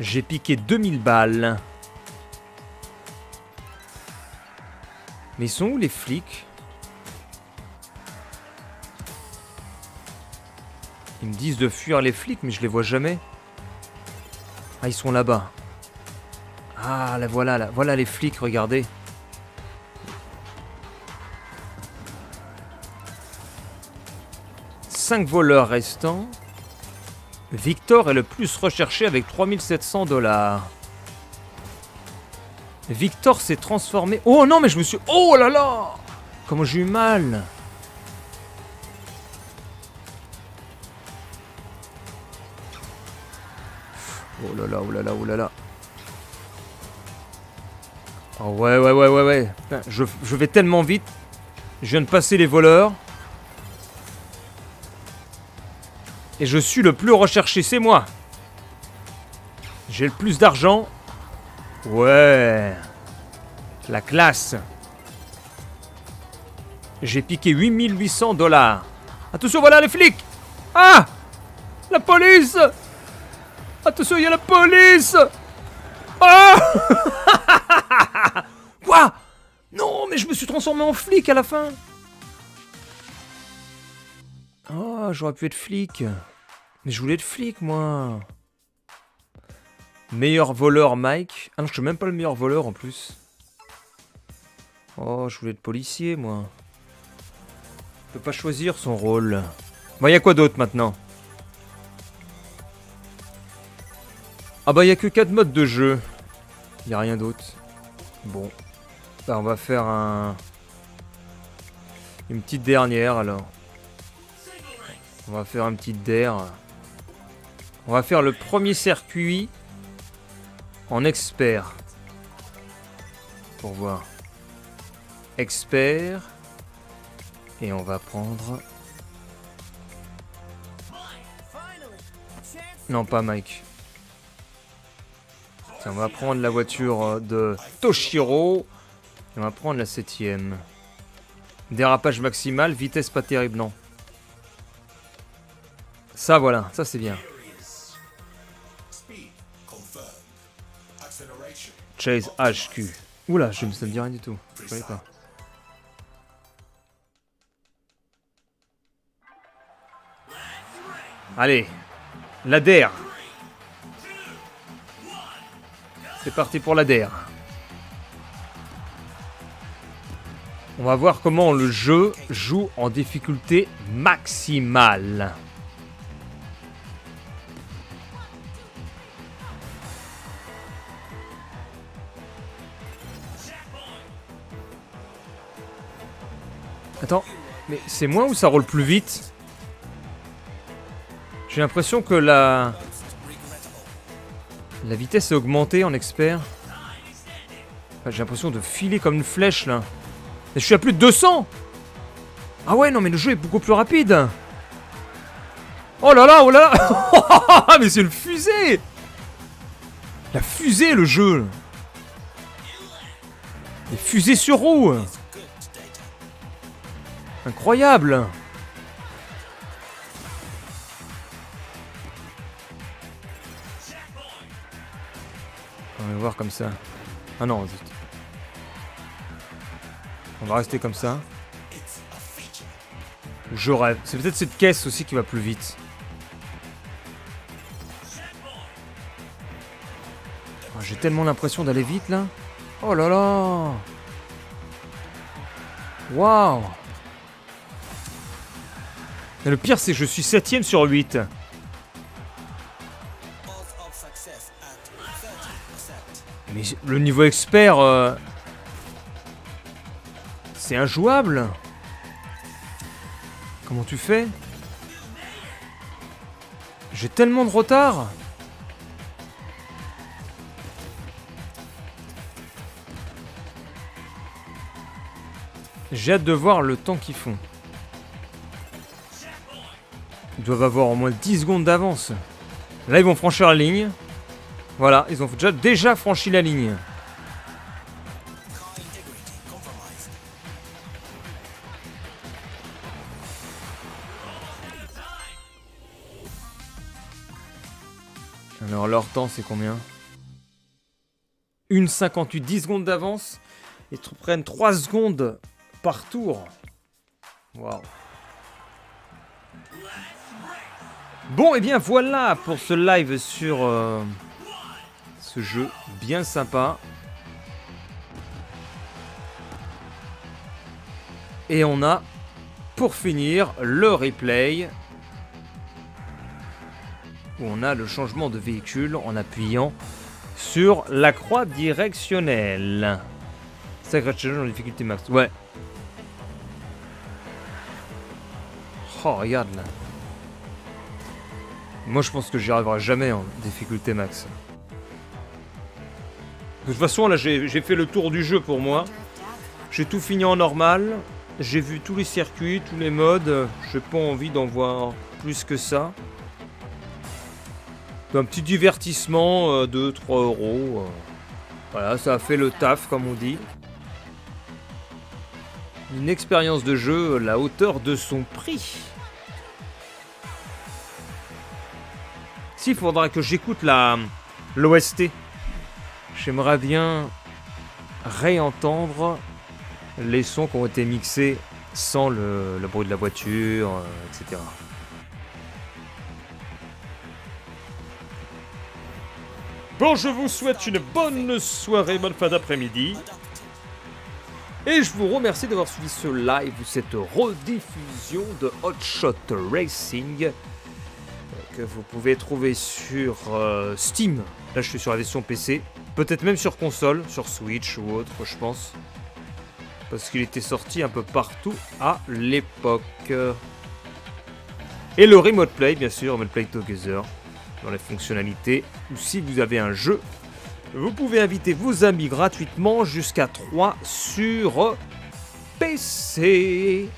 J'ai piqué 2000 balles. Mais ils sont où les flics? Ils me disent de fuir les flics, mais je les vois jamais. Ah, ils sont là-bas. Ah, là, voilà les flics, regardez. « 5 voleurs restants. Victor est le plus recherché avec 3700 $. Victor s'est transformé... Oh non, mais je me suis... Oh là là! Comment j'ai eu mal! Oh là là, oh là là, oh là là. Oh ouais. Putain, je vais tellement vite. Je viens de passer les voleurs. Et je suis le plus recherché, c'est moi. J'ai le plus d'argent. Ouais. La classe. J'ai piqué 8800 $. Attention, voilà les flics. Ah! La police! Attention, il y a la police. Ah. Quoi? Non, mais je me suis transformé en flic à la fin. Oh, j'aurais pu être flic. Mais je voulais être flic, moi. Meilleur voleur, Mike. Ah non, je suis même pas le meilleur voleur, en plus. Oh, je voulais être policier, moi. Il peut pas choisir son rôle. Bon, y a quoi d'autre, maintenant? Ah bah, y a que 4 modes de jeu. Y a rien d'autre. Bon. Bah, on va faire une petite dernière, alors. On va faire un petit der. On va faire le premier circuit en expert. Pour voir. Expert. Et on va prendre... Non, pas Mike. Tiens, on va prendre la voiture de Toshiro. Et on va prendre la 7ème. Dérapage maximal, vitesse pas terrible, non. Ça, voilà, ça c'est bien. Chase HQ. Oula, ça me dit rien du tout. Je connais pas. Allez, la DER. C'est parti pour la DER. On va voir comment le jeu joue en difficulté maximale. Attends, mais c'est moi ou ça roule plus vite? J'ai l'impression que la vitesse est augmentée en expert. Enfin, j'ai l'impression de filer comme une flèche là. Mais je suis à plus de 200. Ah ouais, non mais le jeu est beaucoup plus rapide. Oh là là, oh là là. Mais c'est une fusée. La fusée, le jeu. Les fusées sur roue. Incroyable. On va voir comme ça. Ah non, zut. On va rester comme ça. Je rêve. C'est peut-être cette caisse aussi qui va plus vite. Oh, j'ai tellement l'impression d'aller vite là. Oh là là. Waouh. Et le pire c'est que je suis 7ème sur 8. Mais le niveau expert... c'est injouable. Comment tu fais? J'ai tellement de retard. J'ai hâte de voir le temps qu'ils font. Ils doivent avoir au moins 10 secondes d'avance. Là, ils vont franchir la ligne. Voilà, ils ont déjà franchi la ligne. Alors, leur temps, c'est combien? 1,58, 10 secondes d'avance. Ils prennent 3 secondes par tour. Waouh. Bon, et bien voilà pour ce live sur ce jeu bien sympa. Et on a, pour finir, le replay. Où on a le changement de véhicule en appuyant sur la croix directionnelle. Sacred challenge en difficulté max. Ouais. Oh, regarde là. Moi, je pense que j'y arriverai jamais en difficulté max. De toute façon, là, j'ai fait le tour du jeu pour moi. J'ai tout fini en normal. J'ai vu tous les circuits, tous les modes. J'ai pas envie d'en voir plus que ça. Un petit divertissement de 3 €. Voilà, ça a fait le taf, comme on dit. Une expérience de jeu à la hauteur de son prix. Si, il faudra que j'écoute l'OST. J'aimerais bien réentendre les sons qui ont été mixés sans le bruit de la voiture, etc. Bon, je vous souhaite une bonne soirée, bonne fin d'après-midi. Et je vous remercie d'avoir suivi ce live, cette rediffusion de Hot Shot Racing que vous pouvez trouver sur Steam. Là, je suis sur la version PC. Peut-être même sur console, sur Switch ou autre, je pense. Parce qu'il était sorti un peu partout à l'époque. Et le Remote Play, bien sûr, Remote Play Together, dans les fonctionnalités. Ou si vous avez un jeu, vous pouvez inviter vos amis gratuitement jusqu'à 3 sur PC.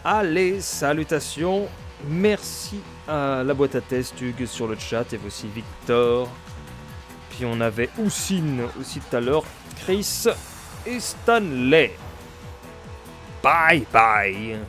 Allez, salutations. Merci à la boîte à test, Hugues, sur le chat, et aussi Victor. Puis on avait Oussine aussi tout à l'heure, Chris et Stanley. Bye bye.